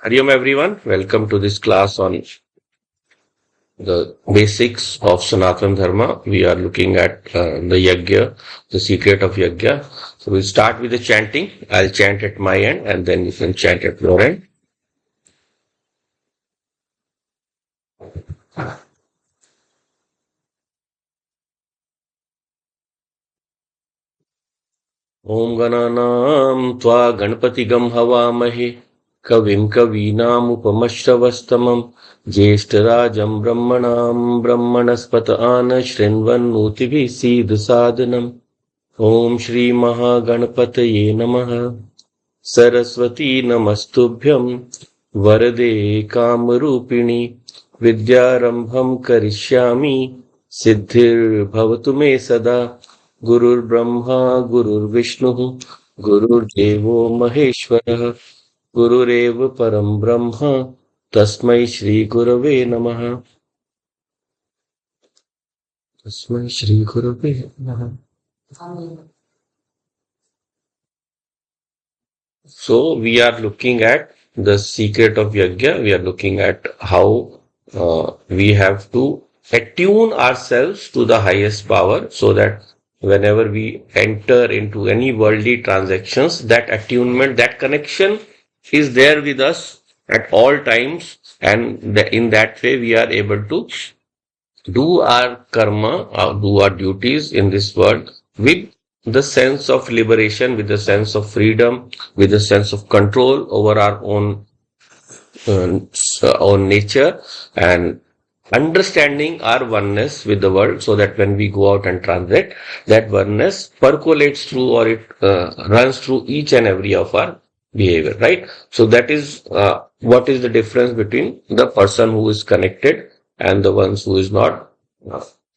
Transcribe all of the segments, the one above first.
Hari Om everyone, welcome to this class on the basics of Sanatana Dharma. We are looking at the Yagya, the secret of Yagya. So we'll start with the chanting. I'll chant at my end and then you can chant at your end. Om Gananam Tva Ganpati Gam Havamahe Kavim Kavinam Upamashravastamam Jeshtarajam Brahmanam Brahmanaspata Ana Shrinvanmutivi Siddhasadhanam Om Shri Mahaganapataye Namaha Saraswati Namastubhyam Varade Kamarupini Vidyarambham Karishyami Siddhir Bhavatu Me Sada Gurur Brahma Gurur Vishnu Gurur Devo Maheshwara Gurureva Param Brahma Tasmai Shri Gurave Namaha Tasmai Shri Gurave Namaha. So we are looking at the secret of Yagya. We are looking at how we have to attune ourselves to the highest power so that whenever we enter into any worldly transactions, that attunement, that connection is there with us at all times, and in that way we are able to do our karma, do our duties in this world with the sense of liberation, with the sense of freedom, with the sense of control over our own nature, and understanding our oneness with the world, so that when we go out and transact, that oneness percolates through, or it runs through each and every of our behavior, right? So that is what is the difference between the person who is connected and the ones who is not.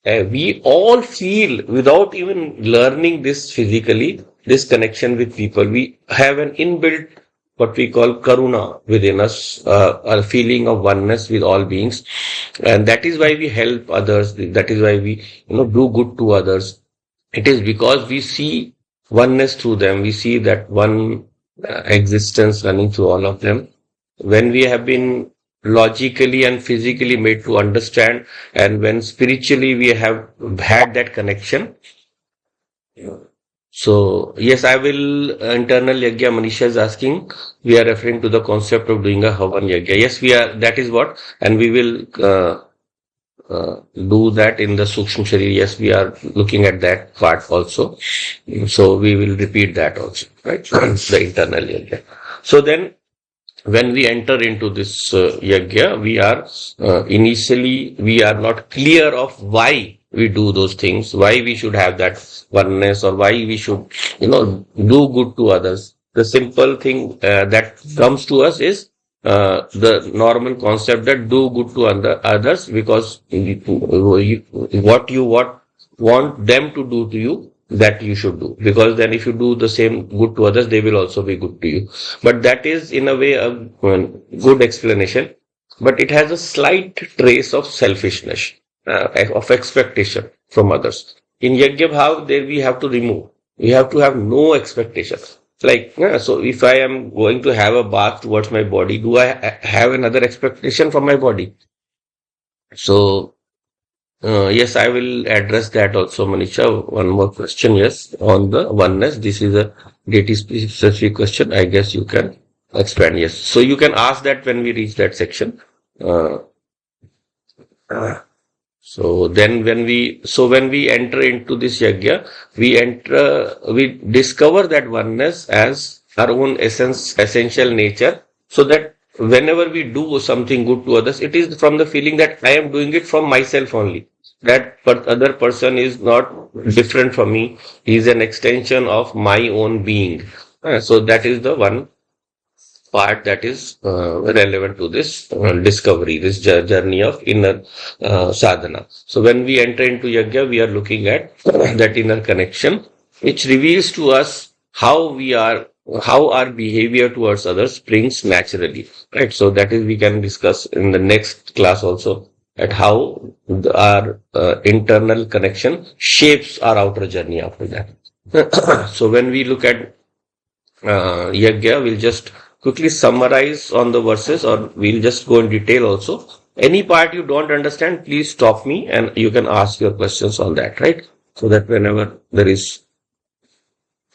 We all feel, without even learning this physically, this connection with people. We have an inbuilt, what we call karuna within us, a feeling of oneness with all beings, and that is why we help others. That is why we, do good to others. It is because we see oneness through them. We see that one existence running through all of them. When we have been logically and physically made to understand, and when spiritually we have had that connection. So, yes, I will, internal Yagya, Manisha is asking, we are referring to the concept of doing a Havan Yagya. Yes, we are, that is what, and we will do that in the Sukshma Sharir. Yes, we are looking at that part also. So, we will repeat that also, right? The internal Yagya. So then, when we enter into this Yagya, we are initially, we are not clear of why we do those things, why we should have that oneness, or why we should, do good to others. The simple thing that comes to us is the normal concept that do good to others, because what you want them to do to you, that you should do, because then if you do the same good to others, they will also be good to you. But that is in a way a good explanation, but it has a slight trace of selfishness, of expectation from others. In Yagya Bhav, there we have to remove. We have to have no expectation. Like, so if I am going to have a bath towards my body, do I have another expectation from my body? So, yes, I will address that also, Manisha. One more question, yes, on the oneness. This is a deity specific question. I guess you can expand, yes. So you can ask that when we reach that section. Uh, so then when we enter into this yagya, we discover that oneness as our own essence, essential nature, so that whenever we do something good to others, it is from the feeling that I am doing it from myself only. That other person is not different from me. He is an extension of my own being. So that is the one part that is relevant to this discovery, this journey of inner sadhana. So when we enter into yagya, we are looking at that inner connection, which reveals to us how our behavior towards others springs naturally, right? So that is, we can discuss in the next class also, at how our internal connection shapes our outer journey after that. So when we look at Yagya, we'll just quickly summarize on the verses, or we'll just go in detail also. Any part you don't understand, please stop me and you can ask your questions on that, right? So that whenever there is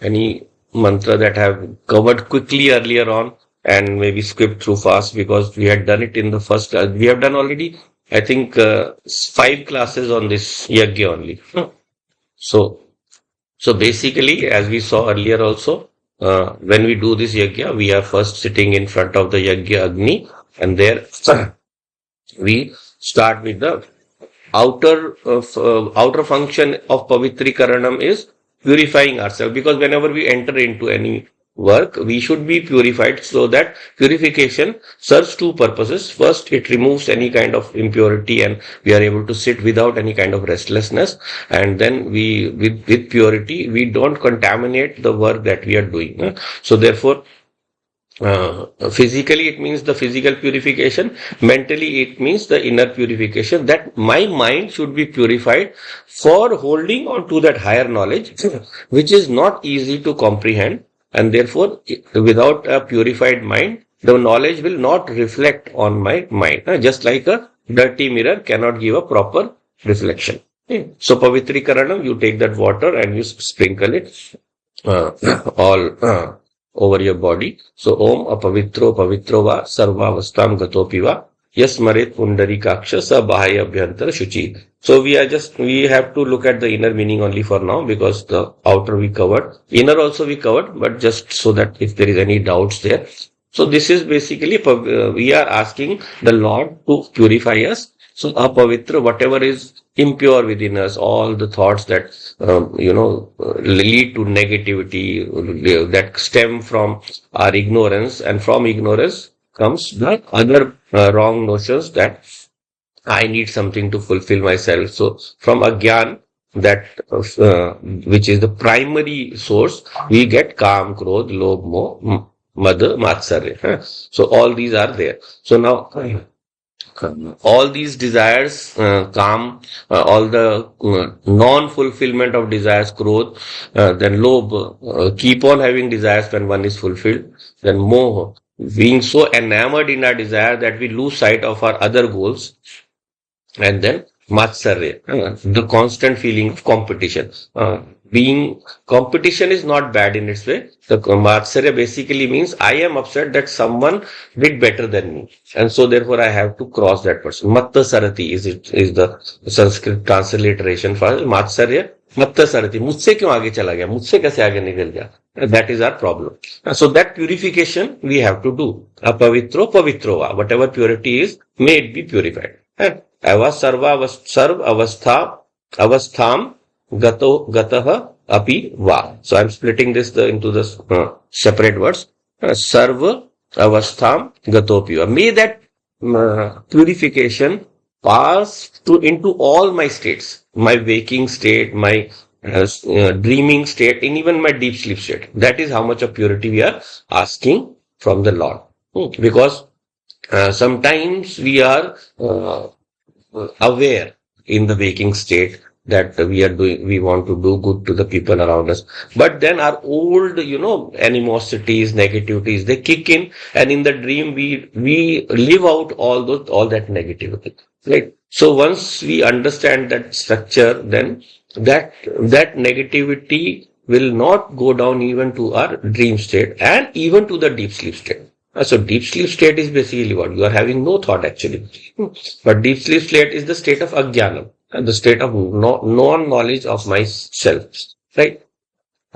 any mantra that have covered quickly earlier on and maybe skipped through fast because we had done it in the first class. We have done already, I think, 5 classes on this Yagya only. So, so basically, as we saw earlier also, when we do this Yagya, we are first sitting in front of the Yagya Agni, and there we start with the outer function of Pavitrikaranam is purifying ourselves, because whenever we enter into any work, we should be purified. So that purification serves 2 purposes. First, it removes any kind of impurity and we are able to sit without any kind of restlessness. And then with purity, we don't contaminate the work that we are doing. So therefore, physically it means the physical purification, mentally it means the inner purification, that my mind should be purified for holding on to that higher knowledge which is not easy to comprehend, and therefore without a purified mind the knowledge will not reflect on my mind, just like a dirty mirror cannot give a proper reflection. So Pavitrikaranam, you take that water and you sprinkle it all over your body. So Om apavitro pavitro va sarvavastam gatopi va yasmaret pundari kaksha sa bahaya abhyantara shuchi. So we have to look at the inner meaning only for now, because the outer we covered, inner also we covered, but just so that if there is any doubts there. So this is basically, we are asking the Lord to purify us. So apavitra, whatever is impure within us, all the thoughts that lead to negativity, that stem from our ignorance, and from ignorance comes the other wrong notions that I need something to fulfill myself. So from Agyan, that which is the primary source, we get Kam, Krodh, Lobh, Moh, Mad, Matsarya. So all these are there. So now all these desires, all the non-fulfillment of desires, growth, then lobh, keep on having desires when one is fulfilled, then moh, being so enamored in our desire that we lose sight of our other goals, and then matsarya, the constant feeling of competition. Competition is not bad in its way. The matsarya basically means I am upset that someone did better than me, and so therefore I have to cross that person. Matta sarati is the Sanskrit transliteration for matsarya. Matta sarati, मुझसे क्यों आगे चला गया, मुझसे कैसे आगे निकल गया? That is our problem. So that purification we have to do. Apavitro pavitro va, whatever purity is, may it be purified. Sarv avastham gatah api va. So I'm splitting this into the separate words. Sarva avastham gatopi va. May that purification pass into all my states, my waking state, my dreaming state, and even my deep sleep state. That is how much of purity we are asking from the Lord. Because sometimes we are aware in the waking state that we want to do good to the people around us. But then our old, animosities, negativities, they kick in, and in the dream we live out all that negativity. Right? So once we understand that structure, then that negativity will not go down even to our dream state and even to the deep sleep state. So deep sleep state is basically what? You are having no thought actually. But deep sleep state is the state of Ajnanam, and the state of non-knowledge of myself. Right?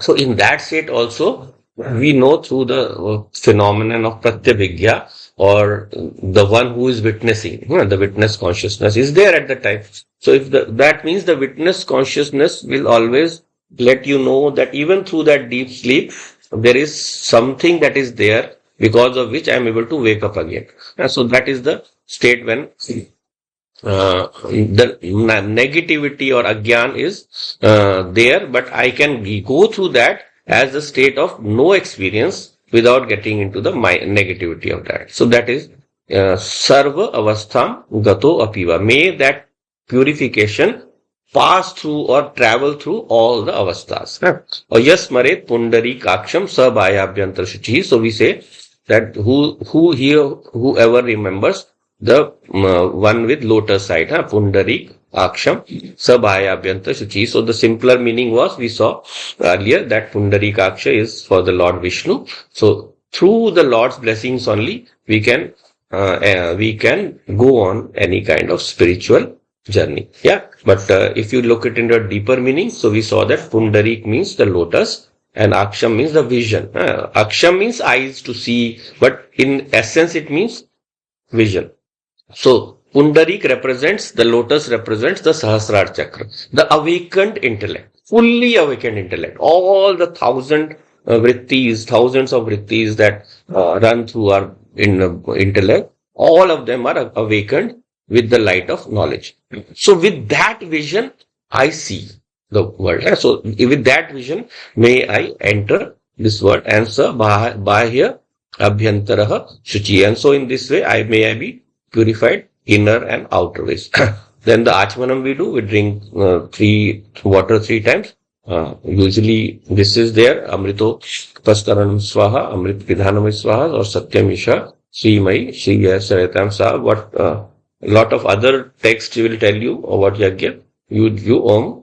So in that state also, we know through the phenomenon of Pratyabhigya, or the one who is witnessing, the witness consciousness is there at the time. So if that means the witness consciousness will always let you know that even through that deep sleep, there is something that is there, because of which I am able to wake up again. So that is the state when the negativity or agyan is there, but I can go through that as a state of no experience without getting into the negativity of that. So that is sarva avastham gato apiva. May that purification pass through or travel through all the avasthas. Or yasmaret pundari kaksham sabhaya abhyantar shuchi. So we say that whoever remembers the one with lotus side, Pundarik Aksham Sabhaya Abhyanta Shuchi. So the simpler meaning was, we saw earlier, that Pundarik Aksha is for the Lord Vishnu. So through the Lord's blessings only we can go on any kind of spiritual journey. Yeah. But if you look it into a deeper meaning, so we saw that Pundarik means the lotus and Aksham means the vision. Aksham means eyes to see, but in essence it means vision. So Pundarik represents, the lotus represents the Sahasrara Chakra, the awakened intellect, fully awakened intellect. All the thousands of vrittis that run through our intellect, all of them are awakened with the light of knowledge. So with that vision, I see the world. So with that vision, may I enter this world. Answer, Bahya Abhyantaraha Shuchi. And so in this way, may I be purified inner and outer ways. Then the Achmanam we drink water 3 times. Usually this is there, Amrito Pastaranam Swaha, Amrit Pidhanam Swaha, or Satyam Isha, Sri Mai, Sri Savetam Sa. What lot of other texts will tell you about Yagya. You Om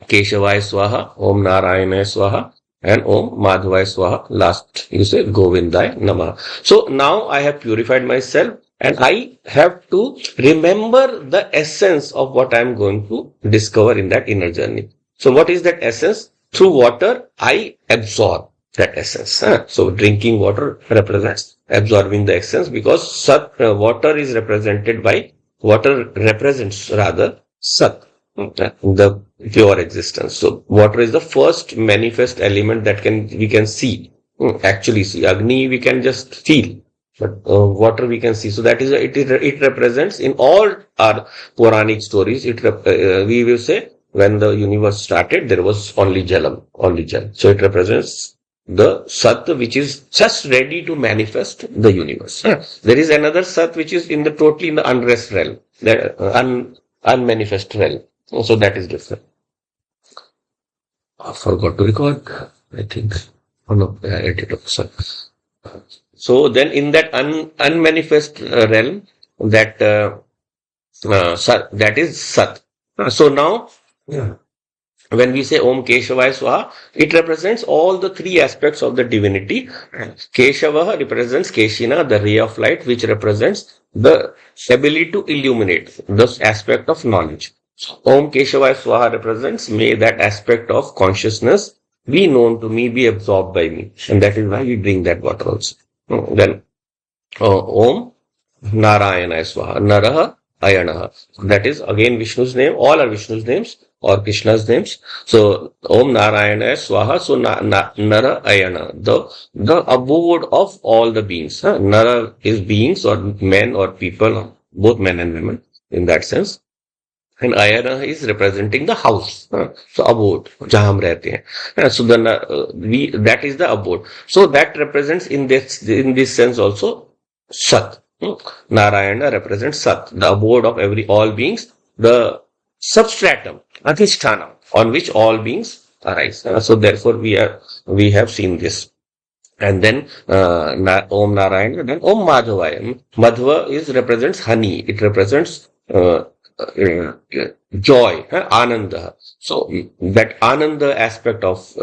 Keshavaya Swaha, Om Narayana Swaha, and Om Madhavaya Swaha. Last you say Govindaya Namah. So now I have purified myself, and I have to remember the essence of what I am going to discover in that inner journey. So what is that essence? Through water, I absorb that essence. So drinking water represents absorbing the essence, because water represents rather Sat, the pure existence. So water is the first manifest element that we can see, actually see. Agni we can just feel, but water we can see. So that is it represents in all our Puranic stories. We will say when the universe started, there was only Jalam, only Jal. So it represents the Sat which is just ready to manifest the universe. There is another Sat which is totally in the unrest realm, the unmanifest realm. So that is different. I forgot to record, I think. Oh no, I edited it. Sorry. So then in that unmanifest realm, that that is Sat. So now, when we say Om Keshavaya Swaha, it represents all the 3 aspects of the divinity. Keshava represents Keshina, the ray of light, which represents the ability to illuminate, the aspect of knowledge. Om Keshavaya Swaha represents, may that aspect of consciousness be known to me, be absorbed by me. And that is why we drink that water also. Then Om Narayana Swaha, Naraha Ayanaha. That is again Vishnu's name. All are Vishnu's names or Krishna's names. So Om Narayana Swaha. So Nara Ayana, the abode of all the beings. Nara is beings or men or people, both men and women in that sense. And Ayana is representing the house. So abode, jahan hum rehte hain. So that is the abode. So that represents in this sense also Sat. Narayana represents Sat, the abode of all beings, the substratum, Adhisthana, on which all beings arise. So therefore we have seen this. And then Om Narayana, then Om Madhavaya. Madhava represents honey. It represents joy, Ananda. So that Ananda aspect of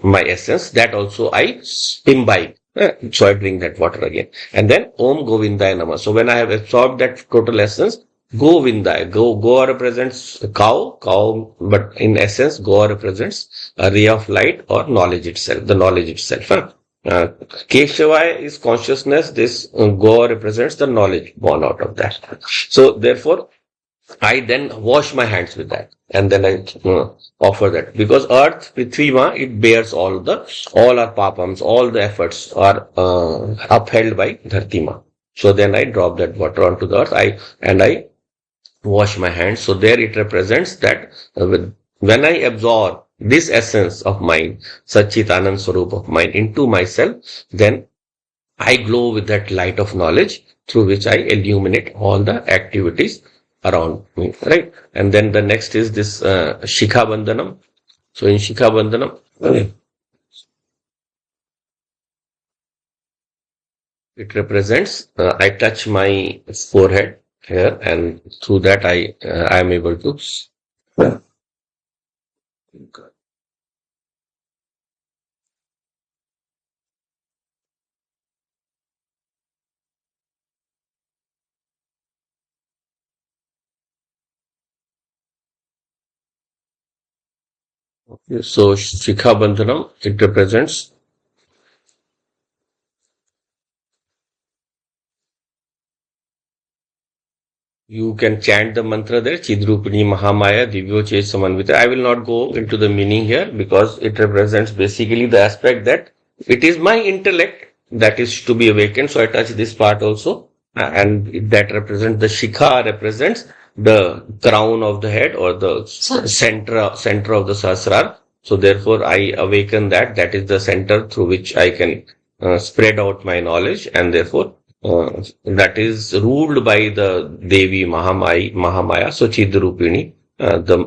my essence, that also I imbibe. So I drink that water again. And then Om Govindaya Namah. So when I have absorbed that total essence, Govindaya. Goa represents cow, but in essence, Goa represents a ray of light or knowledge itself, the knowledge itself. Keshavaya is consciousness. This Goa represents the knowledge born out of that. So therefore, I then wash my hands with that, and then I offer that, because earth, Prithvi, it bears all our papams, all the efforts are upheld by Dhartima. So then I drop that water onto the earth, I wash my hands. So there it represents that when I absorb this essence of mine, Satchitanand Swarup of mine, into myself, then I glow with that light of knowledge through which I illuminate all the activities around me, right? And then the next is this Shikha Bandhanam. So in Shikha Bandhanam, It represents, I touch my forehead here, and through that I am able to. So Shikha Bandhanam, it represents. You can chant the mantra there, Chidrupini Mahamaya Divyo Che Samanvita. I will not go into the meaning here because it represents basically the aspect that it is my intellect that is to be awakened. So I touch this part also. And that represents the Shikha, represents the crown of the head or the center of the Sahasrara. So therefore I awaken that. That is the center through which I can spread out my knowledge, and therefore that is ruled by the Devi Mahamaya, so Chidrupini, the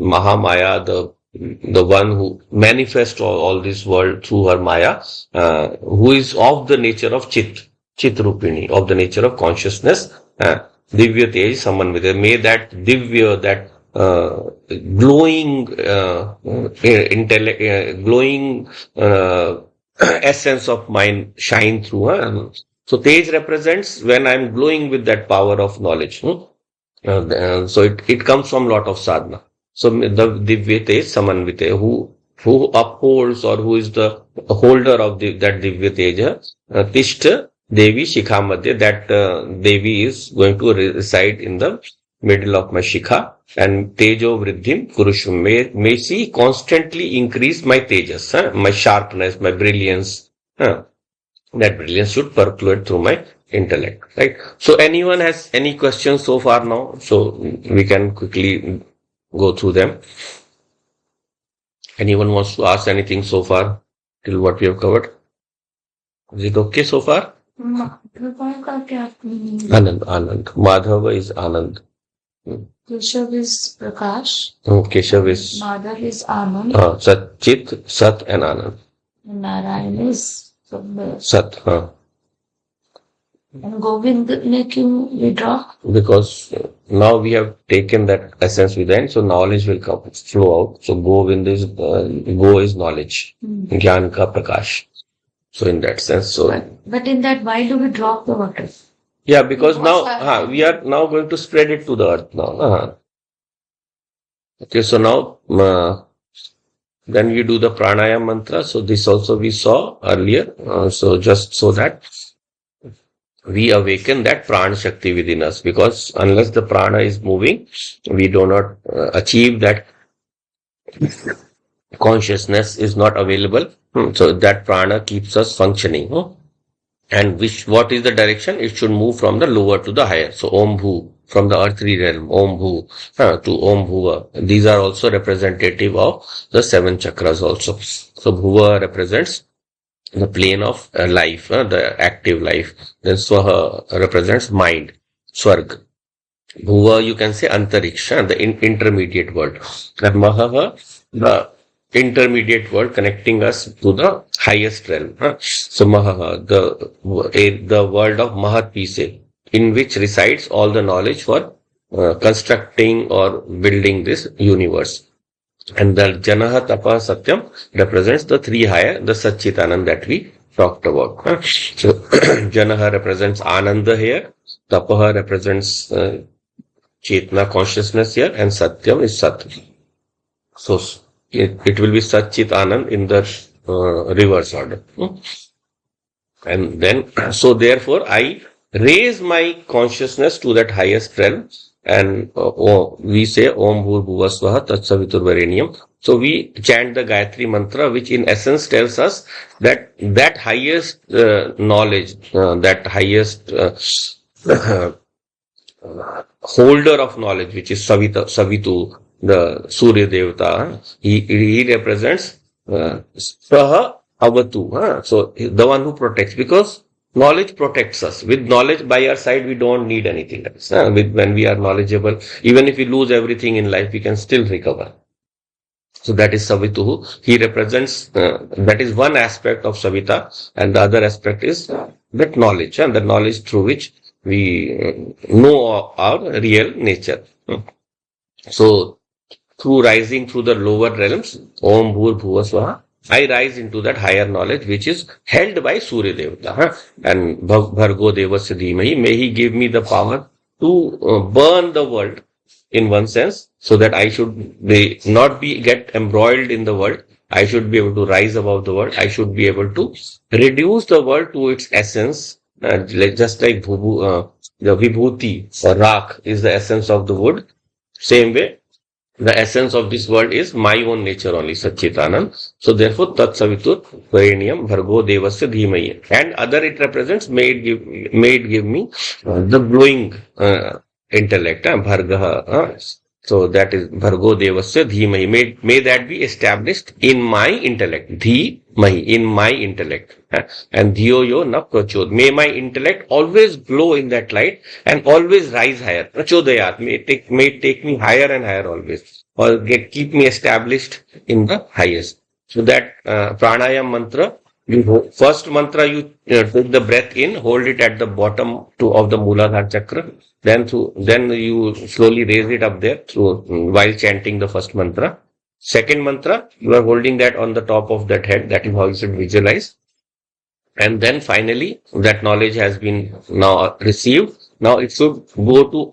Mahamaya, the one who manifests all this world through her Maya, who is of the nature of Chitrupini, of the nature of consciousness, Divya Tej Samanvita. May that Divya, that glowing intellect, glowing essence of mind shine through her. So Tej represents when I'm glowing with that power of knowledge. So it comes from lot of sadhana. So the Divya Tej Samanvite, who upholds or who is the holder of that Divya Teja, Tishta Devi Shikha Madhya, that Devi is going to reside in the middle of my Shikha, and Tejo Vriddhim Kurushum. May she constantly increase my Tejas, my sharpness, my brilliance. That brilliance should percolate through my intellect, right? So anyone has any questions so far now? So we can quickly go through them. Anyone wants to ask anything so far till what we have covered? Is it okay so far? Anand. Madhava is Anand. Keshav is Prakash. Keshav is Madhav is Anand. Sat, Chit, Sat and Anand. Narayan is Sat. And Govind making withdraw? Because now we have taken that essence within, so knowledge will come, flow out. So Govind is, Go is knowledge. Gyan ka Prakash. So in that sense, so. But in that, why do we drop the water? Yeah, because now, we are now going to spread it to the earth now. Okay, so now, then we do the pranayama mantra. So this also we saw earlier. So just so that we awaken that prana shakti within us, because unless the prana is moving, we do not achieve that. Consciousness is not available. So that prana keeps us functioning. And what is the direction? It should move from the lower to the higher. So Om Bhu, from the earthly realm, Om Bhu to Om Bhuva. These are also representative of the 7 chakras also. So Bhuva represents the plane of life, the active life. Then Swaha represents mind, Swarg. Bhuva, you can say Antariksha, the intermediate world. And Mahaha, the intermediate world connecting us to the highest realm. So Mahaha, the world of Mahat Pise, in which resides all the knowledge for constructing or building this universe. And the Janaha Tapa Satyam represents the 3 higher, the Satchitanand that we talked about. So Janaha represents Ananda here, Tapaha represents Chetna, consciousness here, and Satyam is Sat. So it will be Satchit Anand in the reverse order. And then, so therefore I raise my consciousness to that highest realm, and we say Om Bhur Bhuva Swaha Tat Savitur Varenyam. So we chant the Gayatri mantra, which in essence tells us that highest knowledge, that highest holder of knowledge, which is Savitu, the Surya Devata, he represents Saha Avatu. So the one who protects, because knowledge protects us. With knowledge by our side, we don't need anything else. When we are knowledgeable, even if we lose everything in life, we can still recover. So that is Savituhu. He represents, that is one aspect of Savita, and the other aspect is that knowledge, and the knowledge through which we know our real nature. So through rising through the lower realms, Om Bhur Bhuva Swaha, I rise into that higher knowledge which is held by Surya Devata. And Bhargo Devasya Dhimahi, may he give me the power to burn the world in one sense, so that I should not be get embroiled in the world. I should be able to rise above the world. I should be able to reduce the world to its essence, just like the Vibhuti or Rak is the essence of the wood. Same way, the essence of this world is my own nature only, Satchitanand. So therefore, Tat Savitur Vareniyam Bhargo Devasya Dhimayi. And other it represents, may it give me the glowing intellect, Bhargaha. So that is Bhargo Devasya Dhimahi. May that be established in my intellect. Dhimahi, in my intellect. And Dhiyo Yo Na Prachod. May my intellect always glow in that light and always rise higher. Prachodayat. May it take me higher and higher always. Or keep me established in the highest. So that pranayam mantra, first mantra you take the breath in, hold it at the bottom of the Mooladhara chakra. Then you slowly raise it up there through while chanting the first mantra. Second mantra, you are holding that on the top of that head. That is how you should visualize. And then finally, that knowledge has been now received. Now it should go to,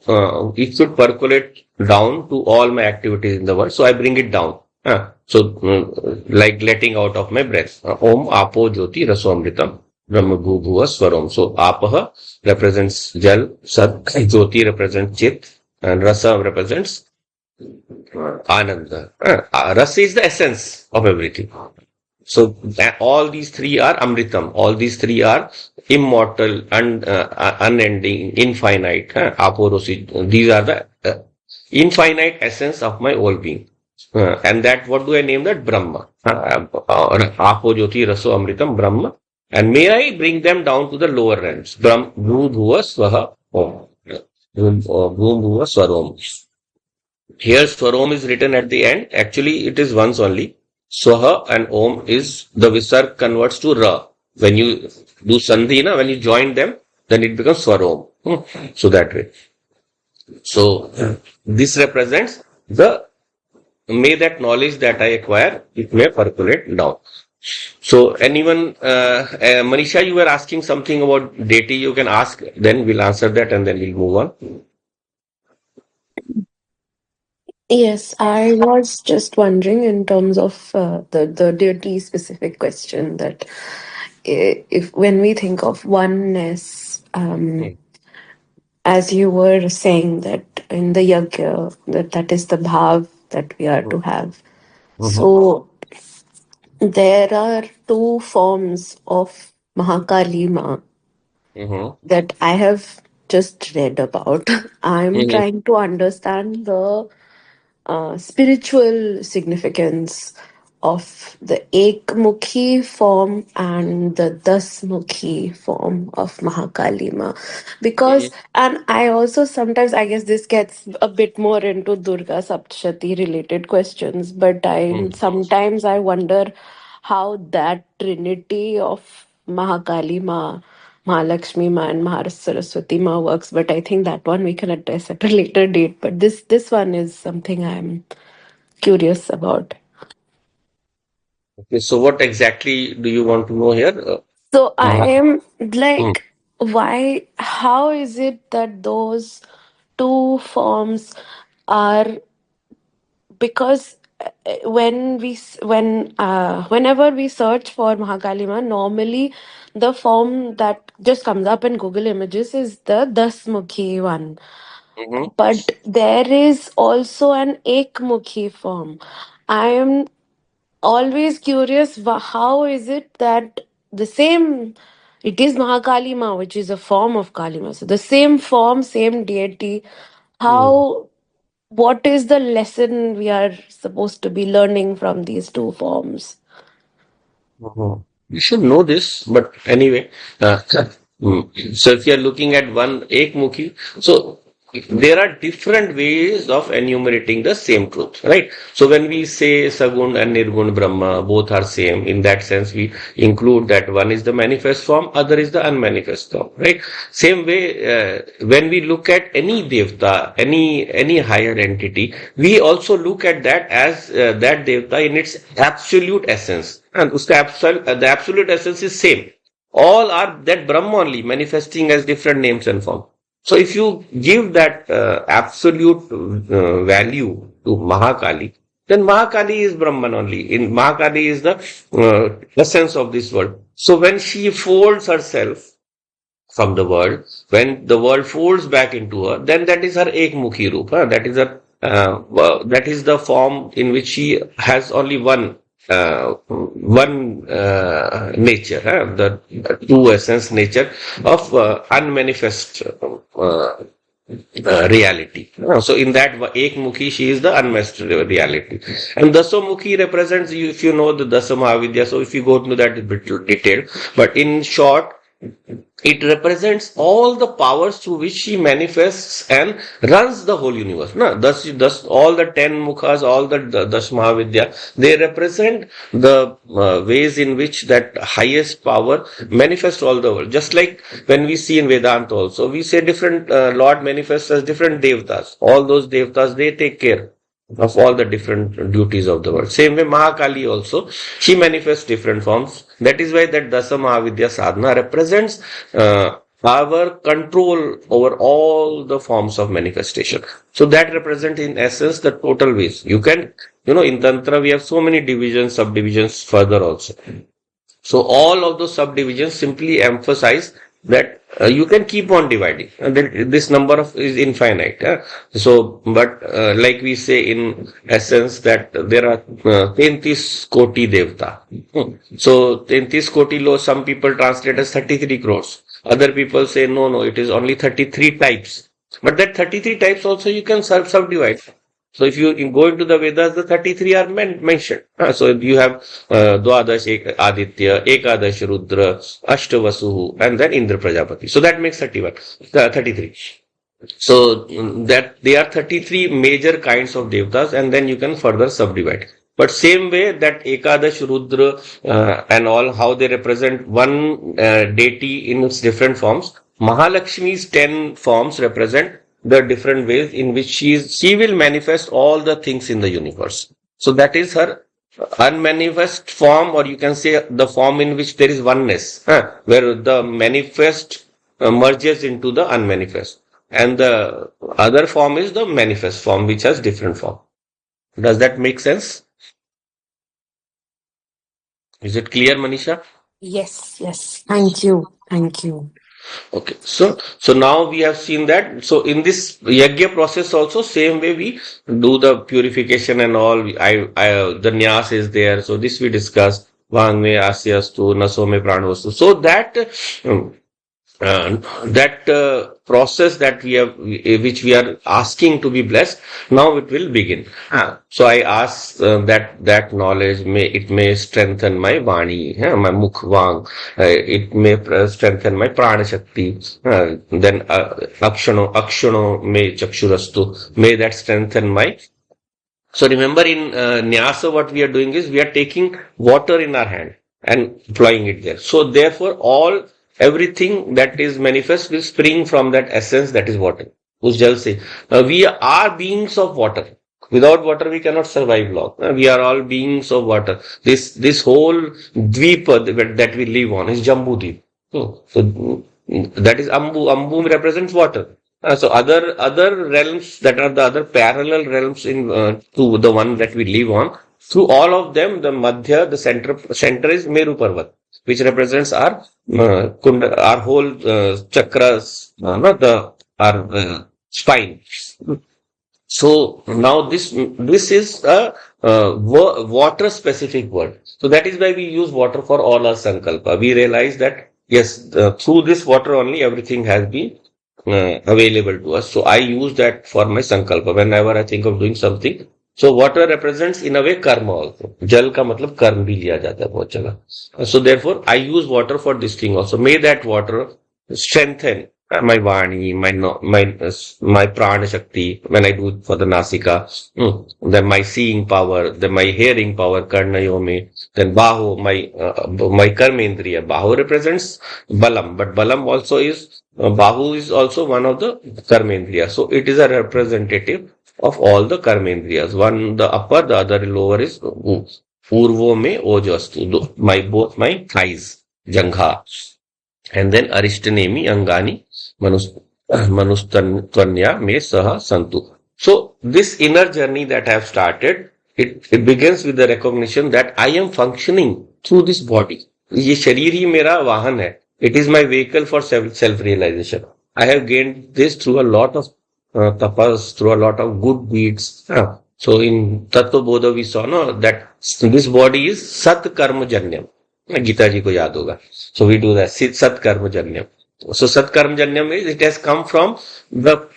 it should percolate down to all my activities in the world. So I bring it down. Like letting out of my breath. Om Apo Jyoti Rasomritam Brahma Bhuva Swarom. So Apaha represents Jal, Sat, Jyoti represents Chit, and Rasa represents Ananda. Rasa is the essence of everything. So all these three are Amritam. All these three are immortal and unending, infinite. Aporosi. These are the infinite essence of my whole being. And that, what do I name that? Brahma. Apo Jyoti Raso Amritam Brahma. And may I bring them down to the lower realms. Brahm, Bhu Bhuva Swaha Om. Bhu Bhuva Swarom. Here Swarom is written at the end. Actually, it is once only. Swaha and Om is the Visarg converts to Ra. When you do Sandhi, when you join them, then it becomes Swarom. So that way. So this represents may that knowledge that I acquire, it may percolate down. So anyone, Manisha, you were asking something about deity, you can ask, then we'll answer that and then we'll move on. Yes, I was just wondering in terms of the deity specific question that if when we think of oneness, Hmm. as you were saying that in the Yagya, that is the bhav that we are to have. Mhm. So there are two forms of Mahakalima Mhm. that I have just read about. I'm Mhm. trying to understand the spiritual significance of the Ekmukhi form and the Dasmukhi form of Mahakalima. Because, Mhm. and I also sometimes, I guess this gets a bit more into Durga Saptashati related questions, but sometimes I wonder how that trinity of Mahakalima, Mahalakshmi Ma and Maharasaraswati Ma works, but I think that one we can address at a later date. But this one is something I'm curious about. Okay, so what exactly do you want to know here? So I Uh, am hmm. like, how is it that those two forms are, because whenever we search for Mahakalima, normally the form that just comes up in Google Images is the Dasmukhi one. Mhm. But there is also an Ekmukhi form. I am always curious, how is it that the same, it is Mahakalima, which is a form of Kalima. So the same form, same deity. Hmm. How, what is the lesson we are supposed to be learning from these two forms? Mhm. You should know this, but anyway, so if you are looking at one Ekmukhi, so there are different ways of enumerating the same truth, right? So when we say Sagun and Nirgun Brahma, both are same. In that sense, we include that one is the manifest form, other is the unmanifest form, right? Same way, when we look at any devta, any higher entity, we also look at that as that devta in its absolute essence, and the absolute essence is same. All are that Brahma only, manifesting as different names and form. So if you give that absolute value to Mahakali, then Mahakali is Brahman only. In Mahakali is the essence of this world. So when she folds herself from the world, when the world folds back into her, then that is her Ekmukhi Roop. That is the form in which she has only one nature, the true essence nature of unmanifest reality. So in that Ekmukhi, she is the unmanifest reality. And Dasamukhi represents, if you know the Dasamahavidya, so if you go into that a bit detailed, but in short, it represents all the powers through which she manifests and runs the whole universe. No, thus all the 10 mukhas, all the Dashmahavidya, they represent the ways in which that highest power manifests all the world. Just like when we see in Vedanta also, we say different Lord manifests as different devtas. All those devtas, they take care of all the different duties of the world. Same way Mahakali also, she manifests different forms. That is why that Dasa Mahavidya Sadhana represents our control over all the forms of manifestation. So that represents in essence the total ways. You can, in Tantra we have so many divisions, subdivisions further also. So all of those subdivisions simply emphasize that you can keep on dividing. And then this number is infinite. So, but like we say in essence that there are 33 koti devta. So 33 koti lo, some people translate as 33 crores. Other people say no, it is only 33 types. But that 33 types also you can subdivide. So if you go into the Vedas, the 33 are mentioned. So you have Dwadash Aditya, Ekadash Rudra, Ashtavasuhu, and then Indra Prajapati. So that makes 33. So that they are 33 major kinds of devtas, and then you can further subdivide. But same way that Ekadash Rudra and all, how they represent one deity in its different forms, Mahalakshmi's 10 forms represent the different ways in which she will manifest all the things in the universe. So that is her unmanifest form, or you can say the form in which there is oneness, where the manifest merges into the unmanifest. And the other form is the manifest form, which has different form. Does that make sense? Is it clear, Manisha? Yes. Thank you. Thank you. Okay, so now we have seen that. So in this yagya process also, same way we do the purification and all. The nyas is there. So this we discussed. Vangme asyastu nasome pranavastu. So that process that we have, which we are asking to be blessed, now it will begin. So I ask that knowledge may strengthen my vani, my mukh vang, it may strengthen my prana shakti, then akshano may chakshurastu, may that strengthen my. So remember in Nyasa what we are doing is we are taking water in our hand and applying it there. So therefore everything that is manifest will spring from that essence that is water. Us jal se. We are beings of water. Without water we cannot survive long. We are all beings of water. This whole dweep that we live on is Jambu Dweep. So that is Ambu. Ambu represents water. So other realms that are the other parallel realms to the one that we live on, through all of them, the Madhya, the center is Meru Parvat, which represents our our whole chakras, not our spine. So now this is a water specific word. So that is why we use water for all our sankalpa. We realize that yes, through this water only everything has been available to us. So I use that for my sankalpa whenever I think of doing something. So water represents in a way karma also. Jal ka matlab karma bhi liya jata hai bahut jagah. So therefore I use water for this thing also. May that water strengthen My Vani, my Prana Shakti, when I do it for the Nasika, then my seeing power, then my hearing power, Karnayome, then Bahu, my Karmendriya. Bahu represents Balam, but Balam also is, Bahu is also one of the Karmendriya. So it is a representative of all the Karmendriyas. One the upper, the other lower is Purvo me Ojastu, both my thighs, Jangha. And then Arishtanemi Angani Manus Manustanya Me Saha Santu. So this inner journey that I have started, it begins with the recognition that I am functioning through this body. ये शरीर ही मेरा वाहन है. It is my vehicle for self realization. I have gained this through a lot of tapas, through a lot of good deeds. So in Tattva Bodha we saw no, that this body is Sat Karma Janyam. Gita जी को याद होगा. So we do that Satkar Janyam. So Satkar Janyam is it has come from the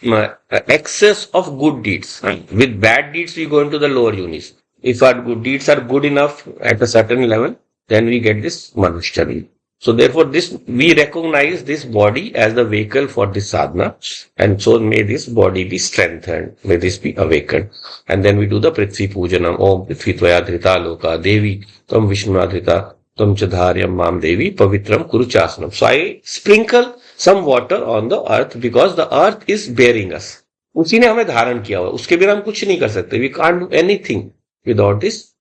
excess of good deeds. With bad deeds we go into the lower unis. If our good deeds are good enough at a certain level, then we get this Manushya. So therefore this we recognize this body as the vehicle for this sadhana, and so may this body be strengthened, may this be awakened. And then we do the Prithvi Pujanam. Om Prithvi Tvaya Dhrita Loka Devi Tam Vishnu Adhrita Tam Chadharyam Mam Devi Pavitram Kuruchasanam. So I sprinkle some water on the earth because the earth is bearing us. उसी ने हमें धारण किया हुआ, उसके बिना हम कुछ नहीं कर सकते. We can't do anything without this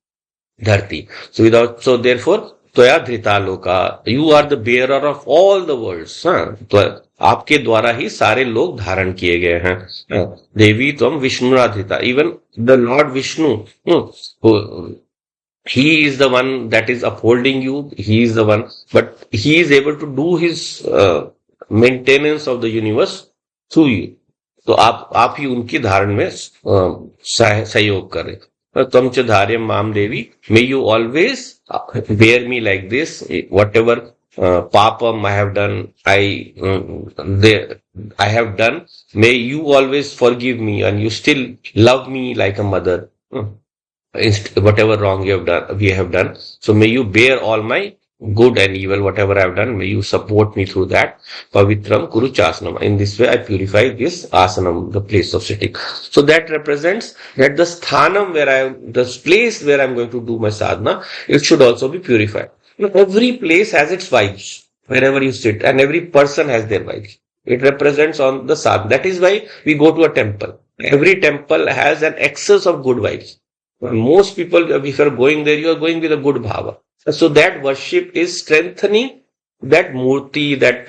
धरती. So therefore त्वया धृता लोका, you are the bearer of all the worlds. तो आपके द्वारा ही सारे लोग धारण किए गए हैं. देवी त्वम विष्णुराधिता, even the Lord Vishnu, who he is the one that is upholding you. He is the one, but he is able to do his maintenance of the universe through you. तो आप ही उनकी धारण में सहयोग करें. तम च धार्यम माम देवी, may you always bear me like this. Whatever papam I have done, I have done, may you always forgive me, and you still love me like a mother. Whatever wrong we have done. So may you bear all my good and evil, whatever I have done, may you support me through that. Pavitram Kuru Chasanam. In this way, I purify this asanam, the place of sitting. So that represents that the sthanam the place where I'm going to do my sadhana, it should also be purified. Every place has its vibes, wherever you sit, and every person has their vibes. It represents on the sadhana. That is why we go to a temple. Every temple has an excess of good vibes. Most people, if you are going there, you are going with a good bhava. So that worship is strengthening that murti, that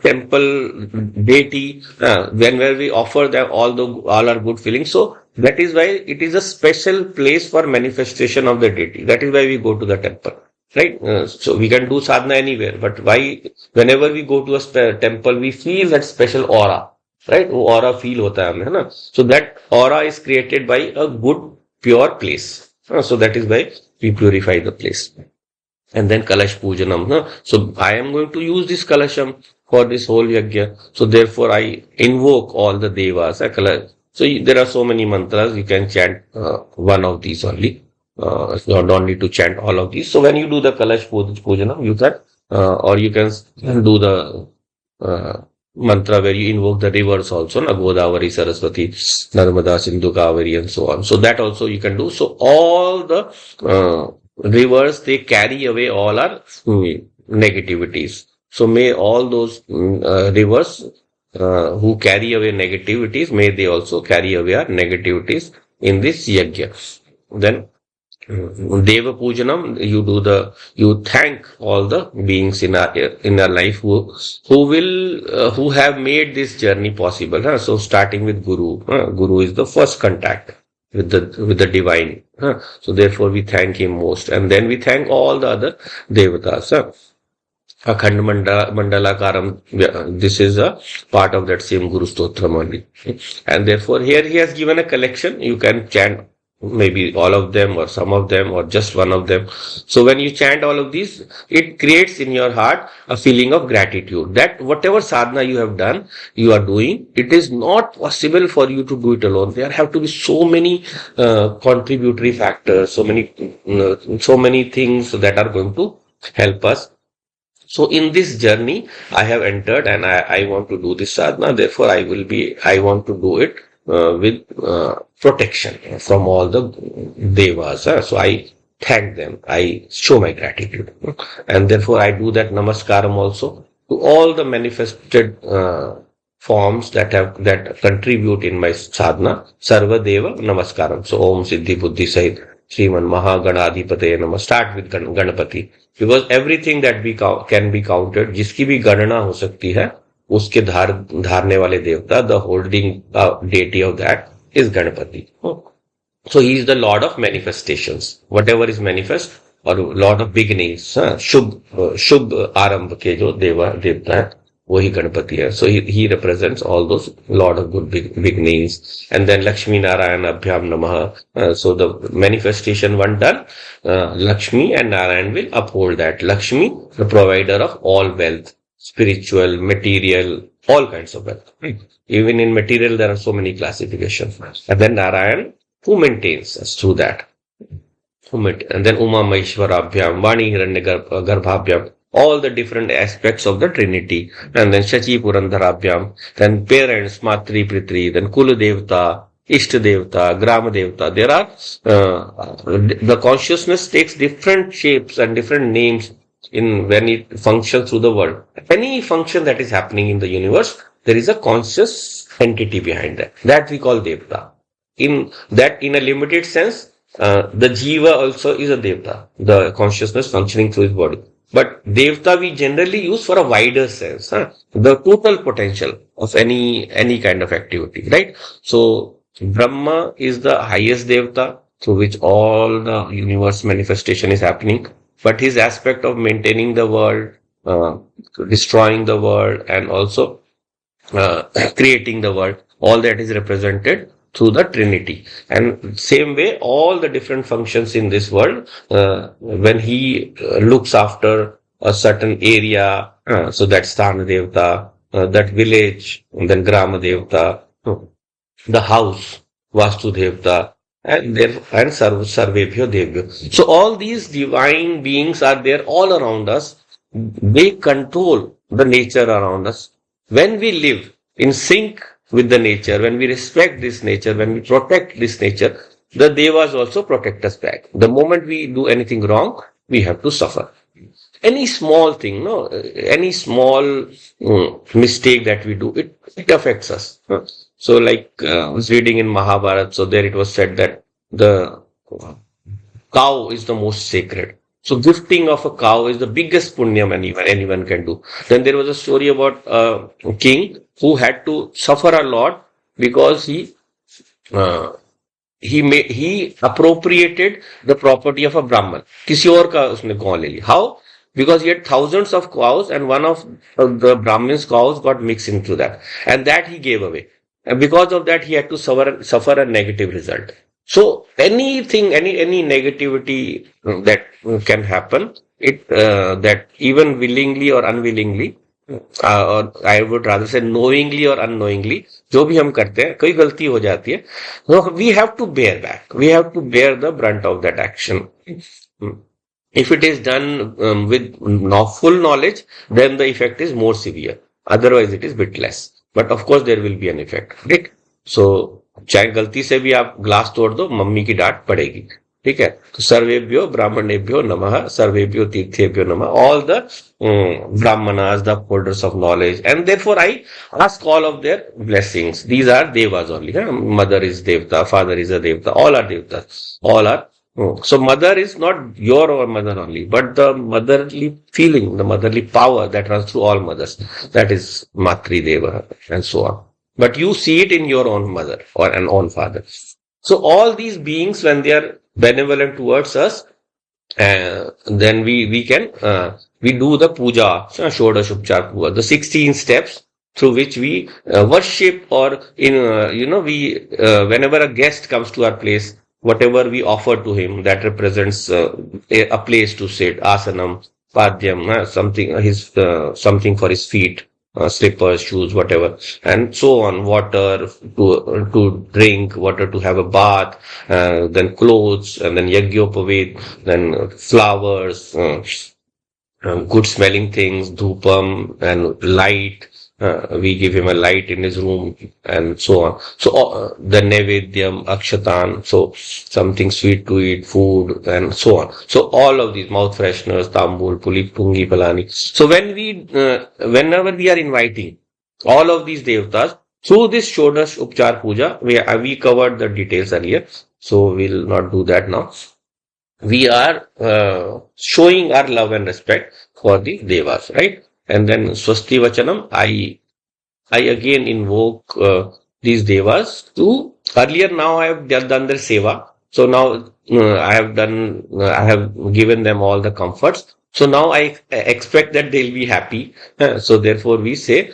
temple deity, where we offer them all our good feelings. So that is why it is a special place for manifestation of the deity. That is why we go to the temple, right? So we can do sadhana anywhere, but why? Whenever we go to a temple, we feel that special aura, right? वो aura feel होता है हमें, है ना? So that aura is created by a good, pure place. So that is why we purify the place. And then Kalash Pujanam. So I am going to use this Kalasham for this whole Yagya. So therefore I invoke all the Devas. So there are so many mantras. You can chant one of these only. You don't need to chant all of these. So when you do the Kalash Pujanam, you can, or you can do the mantra where you invoke the rivers also, Godavari, Saraswati, Narmada, Sindhu, Kaveri, and so on. So that also you can do. So all the rivers, they carry away all our negativities. So may all those rivers who carry away negativities, may they also carry away our negativities in this yagya. Then Deva Pujanam, you thank all the beings in our life who have made this journey possible. So starting with Guru. Guru is the first contact with the divine. So therefore we thank him most. And then we thank all the other Devatas. Akhand Mandala Karam, this is a part of that same Guru Stotram only. And therefore here he has given a collection. You can chant maybe all of them or some of them or just one of them. So when you chant all of these, it creates in your heart a feeling of gratitude that whatever sadhana you have done, you are doing, it is not possible for you to do it alone. There have to be so many contributory factors, so many things that are going to help us So in this journey, I have entered and I want to do this sadhana. Therefore, I want to do it with protection from all the devas. So I thank them. I show my gratitude. And therefore, I do that namaskaram also to all the manifested forms that contribute in my sadhana. Sarva Deva Namaskaram. So Om Siddhi Buddhi Sahit Sriman Mahaganadhipataye Namah. Start with Ganapati. Because everything that can be counted, जिसकी भी गणना हो सकती है, उसके धारने वाले देवता, the holding deity of that is Ganapati. So he is the Lord of manifestations. Whatever is manifest or Lord of beginnings, शुभ आरंभ के जो देवता है, वही गणपति है. So he represents all those Lord of good beginnings. And then Lakshmi Narayana Abhyam Namaha. So the manifestation one done, Lakshmi and Narayan will uphold that. Lakshmi, the provider of all wealth, spiritual, material, all kinds of wealth. Even in material, there are so many classifications. And then Narayan, who maintains us through that. And then Uma Maheshwarabhyam, Vani Hiranyagarbhabhyam, all the different aspects of the Trinity. And then Shachi Purandharabhyam, then parents, Matri Pritri, then Kula Devta, Ishta Devta, Grama Devta. There are, the consciousness takes different shapes and different names when it functions through the world. Any function that is happening in the universe, there is a conscious entity behind that. That we call Devta. In a limited sense, the Jiva also is a Devta, the consciousness functioning through his body. But Devta we generally use for a wider sense, the total potential of any kind of activity, right? So Brahma is the highest Devta through which all the universe manifestation is happening. But his aspect of maintaining the world, destroying the world, and also creating the world, all that is represented through the Trinity. And same way, all the different functions in this world, when he looks after a certain area, so that's Sthana Devta, that village, and then Grama Devta, the house, Vastu Devta, and Sarvebhyo Devyo. So all these divine beings are there all around us. They control the nature around us. When we live in sync with the nature, when we respect this nature, when we protect this nature, the devas also protect us back. The moment we do anything wrong, we have to suffer. Any small thing, any small mistake that we do, it affects us. So like I was reading in Mahabharata, so there it was said that the cow is the most sacred. So gifting of a cow is the biggest punyam anyone can do. Then there was a story about a king who had to suffer a lot because he appropriated the property of a Brahman. किसी और का उसने गांव ले लिया. How? Because he had thousands of cows and one of the Brahmin's cows got mixed into that. And that he gave away. And because of that, he had to suffer a negative result. So anything, any negativity that can happen, that even willingly or unwillingly, or I would rather say knowingly or unknowingly, जो भी हम करते हैं, कोई गलती हो जाती है, so we have to bear back. We have to bear the brunt of that action. If it is done with full knowledge, then the effect is more severe. Otherwise, it is bit less. But of course, there will be an effect. Right? So, चाहे गलती से भी आप glass तोड़ दो, mummy की डांट पड़ेगी. ठीक है? तो सर्वेभ्यो ब्राह्मणेभ्यो नमः, सर्वेभ्यो तीर्थेभ्यो नमः. All the brahmanas, the holders of knowledge, and therefore I ask all of their blessings. These are devas only. Mother is devta, father is a devta. All are devtas. All are. So mother is not your mother only, but the motherly feeling, the motherly power that runs through all mothers. That is Matri Deva and so on. But you see it in your own mother or an own father. So all these beings, when they are benevolent towards us, then we can, we do the puja, Shodash Upchar Puja, the 16 steps through which we worship or whenever a guest comes to our place, whatever we offer to him, that represents a place to sit, asanam, padyam, something for his feet, slippers, shoes, whatever, and so on, water to drink, water to have a bath, then clothes, and then Yagya, then flowers, good smelling things, dhupam and light. We give him a light in his room and so on. So the nevedyam, akshatan, so something sweet to eat, food and so on. So all of these mouth fresheners, tambul, puli, pungi, palani. So whenever we are inviting all of these devtas through this Shodash Upchar Puja, we covered the details earlier. So we'll not do that now. We are showing our love and respect for the devas, right? And then Swasti Vachanam, I again invoke these devas to earlier. Now I have done their seva. So now I have given them all the comforts. So now I expect that they'll be happy. So therefore we say,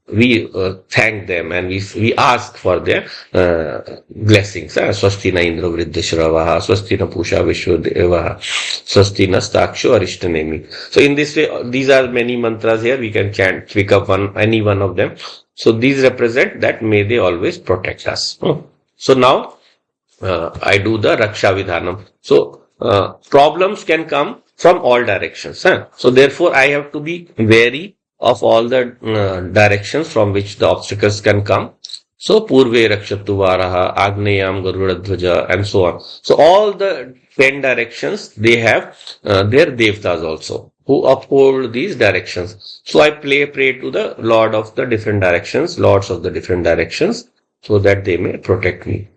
we thank them and we ask for their blessings. Swasti na Indra Vriddhishravaha, Swasti na Pusha Vishwadevaha, Swasti na Staksho Arishtanemi. So in this way, these are many mantras here. We can chant, pick up any one of them. So these represent that may they always protect us. So now I do the Raksha Vidhanam. So problems can come from all directions. So therefore I have to be wary of all the directions from which the obstacles can come. So Purve Rakshatu Varaha, Agneyam Garudadhvaja and so on. So all the 10 directions, they have their devtas also who uphold these directions. So I pray to the Lord of the different directions, Lords of the different directions, so that they may protect me.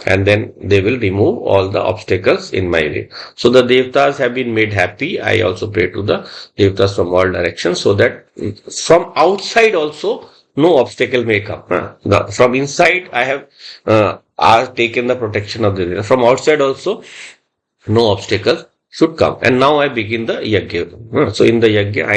And then they will remove all the obstacles in my way. So the devtas have been made happy. I also pray to the devtas from all directions so that from outside also no obstacle may come. From inside I have taken the protection of the devtas. From outside also no obstacle should come. And now I begin the Yagya. So in the Yagya,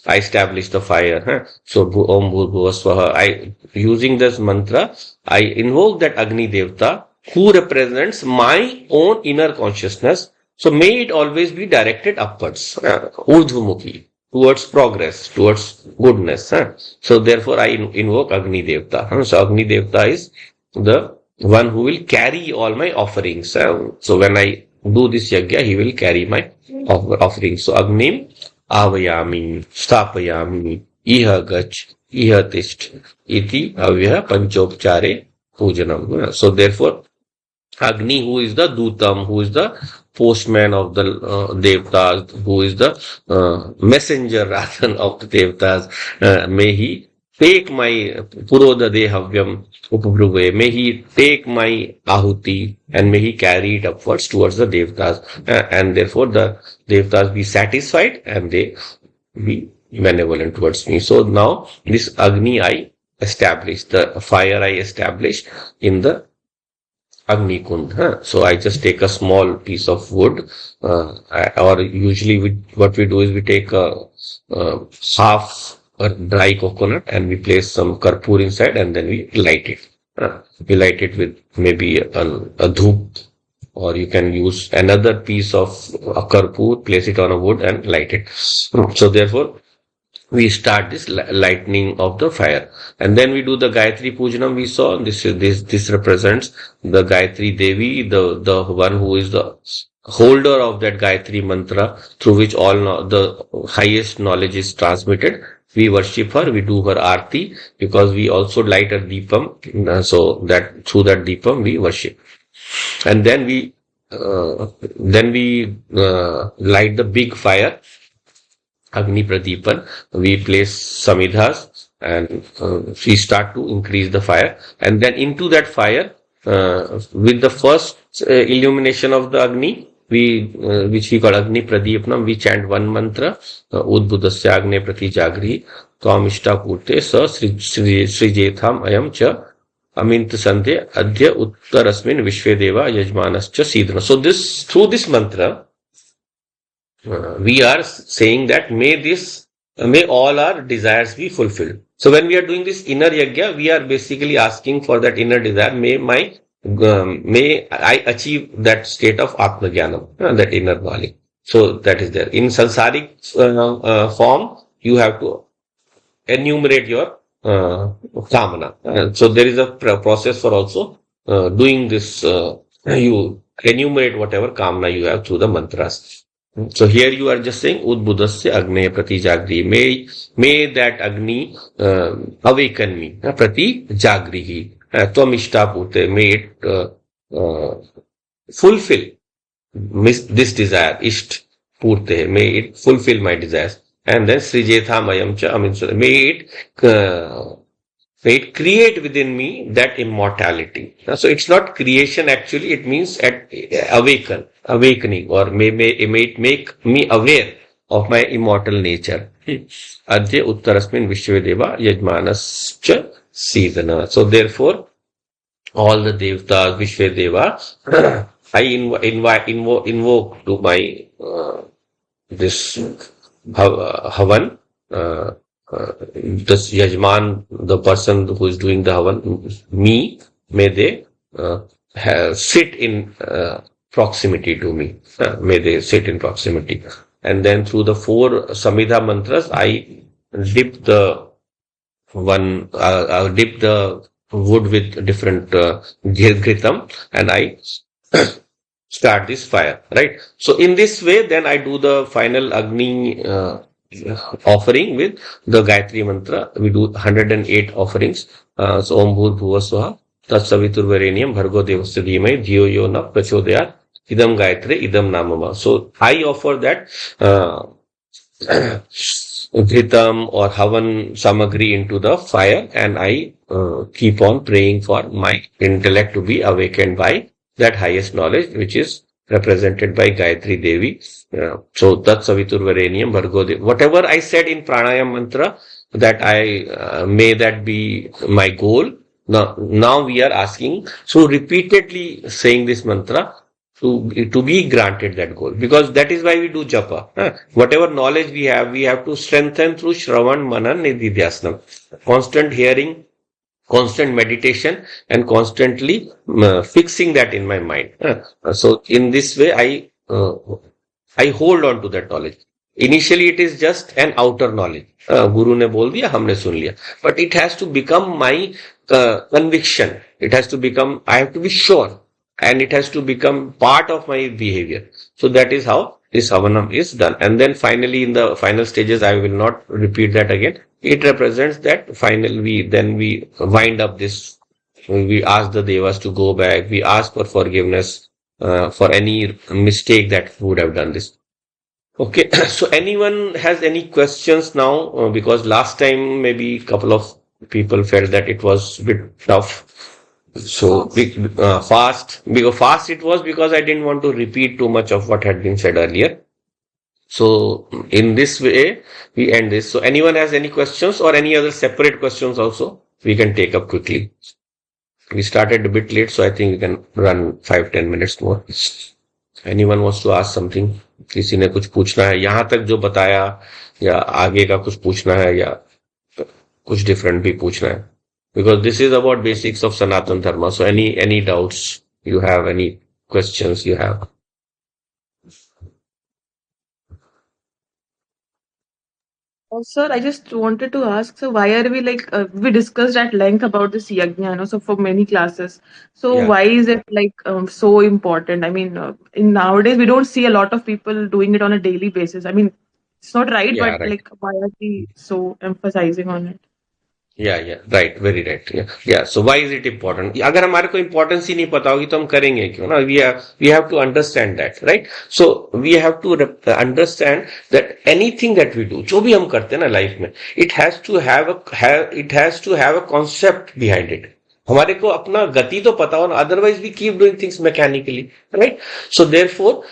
I establish the fire. So Om Bhurbhuva Swaha. Using this mantra, I invoke that Agni Devta who represents my own inner consciousness. So may it always be directed upwards, Urdhvamukhi, towards progress, towards goodness. So therefore I invoke Agni Devta. So Agni Devta is the one who will carry all my offerings. So when I do this yagya, he will carry my offerings. So Agnim Avayami, Stapayami, Iha Gach, Iha Tisht, Iti Avya Panchopchare Pujanam. So therefore, Agni, who is the Dutam, who is the postman of the Devtas, who is the messenger rather of the Devtas, may he take my Purodade Havyam Upabhruve, may he take my Ahuti and may he carry it upwards towards the Devtas. And therefore the Devtas be satisfied and they be benevolent towards me. So now this Agni I established, the fire I established in the Agni Kund. So I just take a small piece of wood, or usually what we do is we take half a dry coconut and we place some karpur inside and then we light it. We light it with maybe a dhoop, or you can use another piece of a karpur, place it on a wood and light it. So therefore, we start this lightning of the fire, and then we do the Gayatri Pujanam. We saw this represents the Gayatri Devi, the one who is the holder of that Gayatri mantra through which all the highest knowledge is transmitted. We worship her, we do her arti because we also light a deepam, so that through that deepam we worship, and then we light the big fire. Agni Pradipan, we place samidhas and we start to increase the fire, and then into that fire, with the first illumination of the Agni, which we call Agni Pradipnam, we chant one mantra, Udbudasya Agne Prati Jagri, Twamishta Purte Sa Srijetham Ayam Cha Amint Sandhe Adhya Uttarasmin Vishvedeva Yajmanascha Sidhana. So through this mantra, we are saying that may all our desires be fulfilled. So when we are doing this inner yagya, we are basically asking for that inner desire. May I achieve that state of Atma Jnanam, that inner knowledge. So that is there. In samsaric form, you have to enumerate your kamana. So there is a process for also doing this. You enumerate whatever kamana you have through the mantras. So here you are just saying Udbudasya Agneya Prati Jagrihi. May that Agni awaken me. Prati Jagrihi. Tvam Ishtapute. May it fulfill this desire. Isht Purte. May it fulfill my desires. And then Srijetha Mayam Cha Amin. May it create within me that immortality. So it's not creation actually, it means awakening, or may it make me aware of my immortal nature. Adya uttarasmin vishwadeva yajmanascha sidana. So therefore, all the devtas, Vishwadeva, I invoke to my this Havan, this Yajman, the person who is doing the Havan, me, may they sit in proximity to me. May they sit in proximity. And then through the 4 Samhita mantras, I dip the I'll dip the wood with different ghritam, and I start this fire, right? So in this way, then I do the final Agni offering with the Gayatri mantra. We do 108 offerings. So Om Bhur Bhuva Swaha Tat Savitur Varenyam Bhargo Devasya Dhimai Dhiyo Yo Na Prachodayat Idam Gayatri Idam Namama. So I offer that Ghritam or Havan Samagri into the fire, and I keep on praying for my intellect to be awakened by that highest knowledge, which is represented by Gayatri Devi. So Tat Savitur Varenyam Bhargo Dev. Whatever I said in Pranayam mantra, that I may that be my goal. Now we are asking, so repeatedly saying this mantra to be granted that goal, because that is why we do japa. Whatever knowledge we have to strengthen through Shravan, Manan, Nididhyasnam. Constant hearing, constant meditation, and constantly fixing that in my mind. So in this way, I hold on to that knowledge. Initially, it is just an outer knowledge. Guru ne bol diya, humne sun liya. But it has to become my conviction. It has to become, I have to be sure. And it has to become part of my behavior. So that is how this Havanam is done. And then finally, in the final stages, I will not repeat that again. It represents that finally, then we wind up this. We ask the Devas to go back. We ask for forgiveness for any mistake that would have done this. Okay, so anyone has any questions now? Because last time maybe a couple of people felt that it was a bit tough. So fast, because fast it was, because I didn't want to repeat too much of what had been said earlier. So in this way, we end this. So anyone has any questions or any other separate questions also, we can take up quickly. We started a bit late, so I think we can run 5-10 minutes more. Anyone wants to ask something? किसी ने कुछ पूछना है यहाँ तक जो बताया, या आगे का कुछ पूछना है, या कुछ different भी पूछना है? Because this is about basics of Sanatana Dharma. So any doubts you have, any questions you have? Oh, sir, I just wanted to ask, so why are we like, we discussed at length about this yagna, so for many classes. So Yeah, why is it like so important? I mean, in nowadays, we don't see a lot of people doing it on a daily basis. I mean, it's not right, yeah, but right. like, why are we so emphasizing on it? Yeah, right, very right. Yeah. So why is it important? अगर हमारे को importance ही नहीं पता होगी तो हम करेंगे क्यों ना? We have to understand that, right? So we have to understand that anything that we do, जो भी हम करते हैं ना life में, it has to have a concept behind it. हमारे को अपना गति तो पता हो ना, otherwise we keep doing things mechanically, right? So therefore,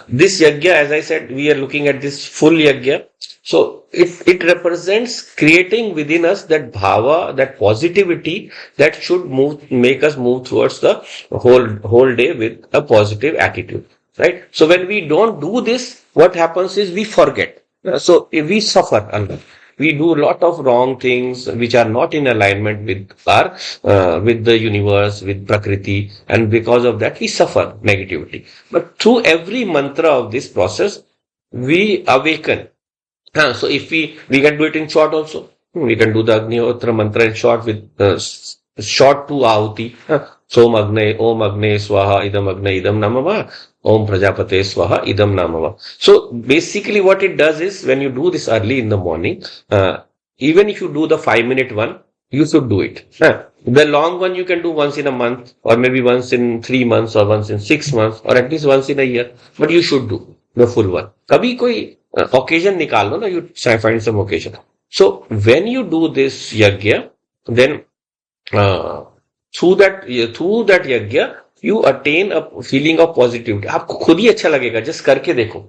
this yagya, as I said, we are looking at this full yagya. So it represents creating within us that bhava, that positivity that should make us move towards the whole day with a positive attitude, right? So when we don't do this, what happens is we forget. So we suffer under. We do a lot of wrong things which are not in alignment with with the universe, with Prakriti, and because of that we suffer negativity. But through every mantra of this process, we awaken. So if we can do it in short also. We can do the Agnihotra mantra in short with short 2 ahuti. Om Agne Swaha Idam Namava, Om Prajapate Swaha Idam Namava. So basically what it does is when you do this early in the morning, even if you do the 5 minute one, you should do it. The long one you can do once in a month, or maybe once in 3 months, or once in 6 months, or at least once in a year. But you should do the full one. कभी कोई occasion निकाल लो ना, you try find some occasion. So when you do this yagya, then uh, through that yagya, you attain a feeling of positivity. आपको खुद ही अच्छा लगेगा, just करके देखो.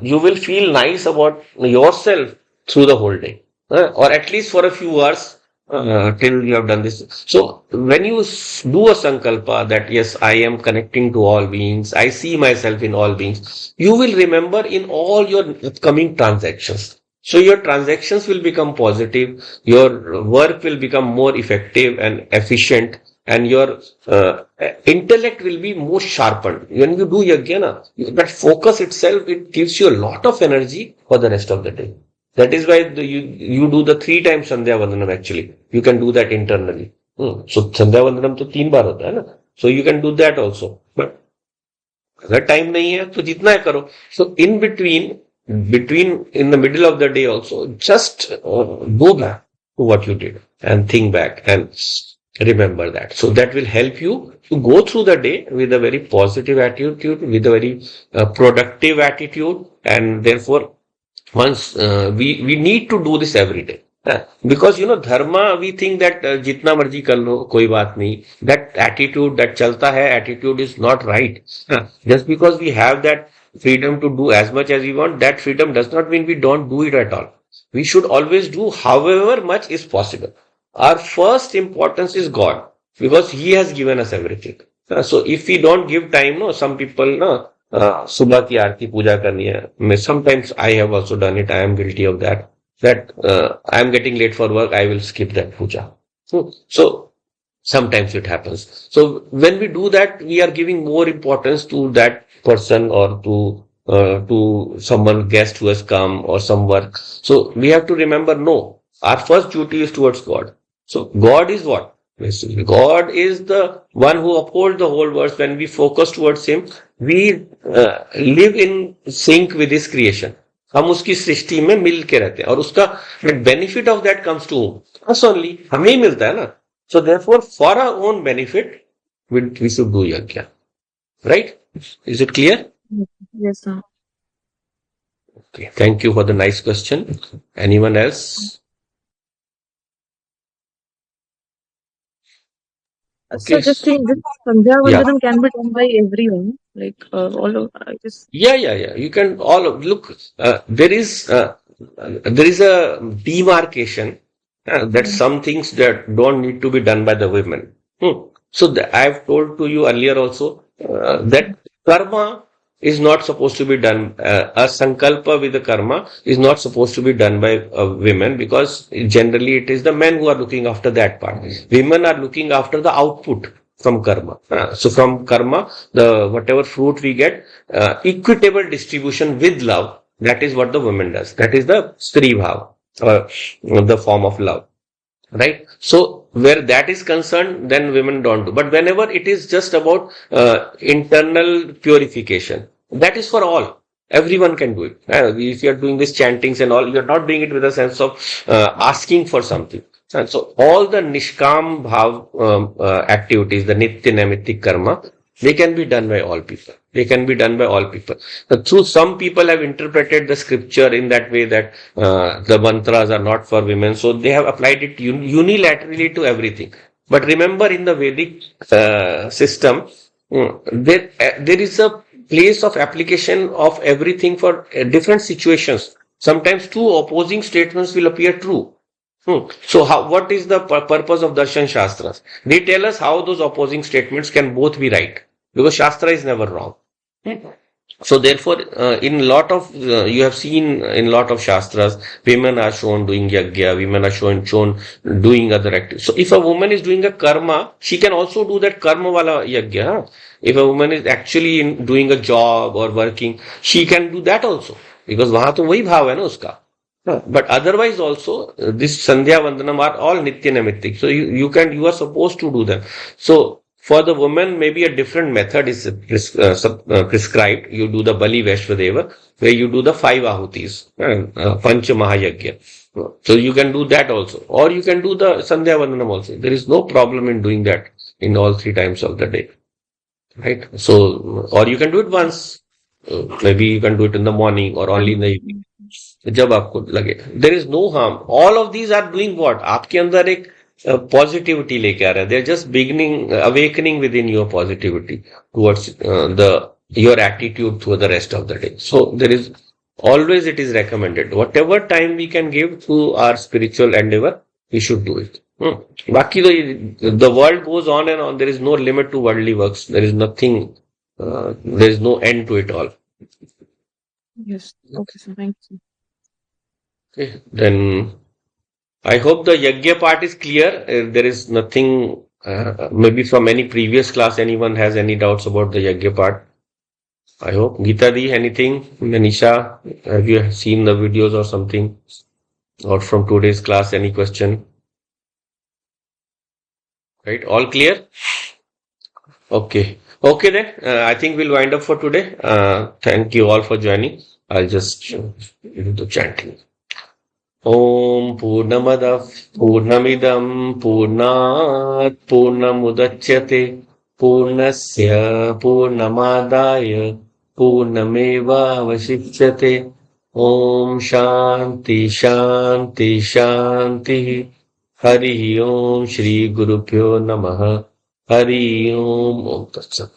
You will feel nice about yourself through the whole day, or at least for a few hours till you have done this. So when you do a sankalpa that yes, I am connecting to all beings, I see myself in all beings, you will remember in all your upcoming transactions. So your transactions will become positive, your work will become more effective and efficient, and your intellect will be more sharpened. When you do yagya, that focus itself, it gives you a lot of energy for the rest of the day. That is why you do the 3 times Sandhya Vandanam actually. You can do that internally. So Sandhya Vandanam तो 3 बार होता है ना. So you can do that also. But अगर time नहीं है तो जितना है करो. So in between in the middle of the day also, just go back to what you did and think back and remember that. So that will help you to go through the day with a very positive attitude, with a very productive attitude, and therefore once we need to do this every day. Because dharma, we think that jitna marji kar lo, koi baat nahi. That attitude, that chalta hai attitude is not right. Just because we have that freedom to do as much as we want, that freedom does not mean we don't do it at all. We should always do however much is possible. Our first importance is God, because He has given us everything. So if we don't give time, no, some people, no, सुबह की आरती पूजा करनी है. Sometimes I have also done it. I am guilty of that. That I am getting late for work, I will skip that puja. So sometimes it happens. So when we do that, we are giving more importance to that person, or to someone guest who has come, or some work. So we have to remember, no, our first duty is towards God. So God is what? Basically, God is the one who upholds the whole world. When we focus towards Him, we live in sync with His creation. हम उसकी सृष्टि में मिल के रहते हैं, और उसका benefit of that comes to us only, हमें ही मिलता है ना. So therefore for our own benefit we should do yagya. Right? Is it clear? Yes, sir. Okay, thank you for the nice question. Anyone else? So Okay. just think this Sandhya Yeah. Vandanam can be done by everyone. Like all of I just Yeah. You can all look. There is a demarcation that some things that don't need to be done by the women. So I've told to you earlier also that karma is not supposed to be done. A sankalpa with the karma is not supposed to be done by women, because generally it is the men who are looking after that part. Women are looking after the output from karma. So from karma, the whatever fruit we get, equitable distribution with love. That is what the woman does. That is the Stri Bhav, the form of love. Right? So where that is concerned, then women don't do. But whenever it is just about internal purification, that is for all. Everyone can do it. If you are doing this chantings and all, you are not doing it with a sense of asking for something. And so all the Nishkam Bhav activities, the Nitya Naimittik Karma, they can be done by all people. They can be done by all people. Through some people have interpreted the scripture in that way that the mantras are not for women. So they have applied it unilaterally to everything. But remember, in the Vedic system, there is a place of application of everything for different situations. Sometimes two opposing statements will appear true. So what is the purpose of Darshan Shastras? They tell us how those opposing statements can both be right, because Shastra is never wrong. So therefore, in lot of you have seen in lot of Shastras, women are shown doing yagya, women are shown doing other activities. So if a woman is doing a karma, she can also do that karma wala yagya. Huh? If a woman is actually doing a job or working, she can do that also, because वहाँ तो वही भाव है ना उसका. But otherwise also, this Sandhya Vandanam are all Nitya Naimittik. So you are supposed to do them. So For the woman, maybe a different method is prescribed. You do the Bali Vaishvadeva, where you do the 5 ahutis, Pancha Mahayagya. So you can do that also. Or you can do the Sandhya Vandanam also. There is no problem in doing that in all 3 times of the day. Right? So, or you can do it once. Maybe you can do it in the morning or only in the evening. जब आपको लगे, there is no harm. All of these are doing what? आपके अंदर एक positivity लेके आ रहा है. They are just beginning, awakening within your positivity towards your attitude through the rest of the day. So there is always, it is recommended. Whatever time we can give to our spiritual endeavor, we should do it. बाकी the world goes on and on. There is no limit to worldly works. There is nothing. There is no end to it all. Yes. Okay, so thank you. Okay, then I hope the Yagya part is clear. There is nothing, maybe from any previous class, anyone has any doubts about the Yagya part. I hope. Gita Di, anything? Manisha, have you seen the videos or something? Or from today's class, any question? Right, all clear? Okay. Okay then, I think we'll wind up for today. Thank you all for joining. I'll just do the chanting. Om Purnamadah Purnamidam Purnat Purnamudachyate Purnasya Purnamadaya Purnameva Vasichyate. Om Shanti Shanti Shanti. Hari Om Shri Guru Pyo Namaha. Hari Om Om Tat Sat.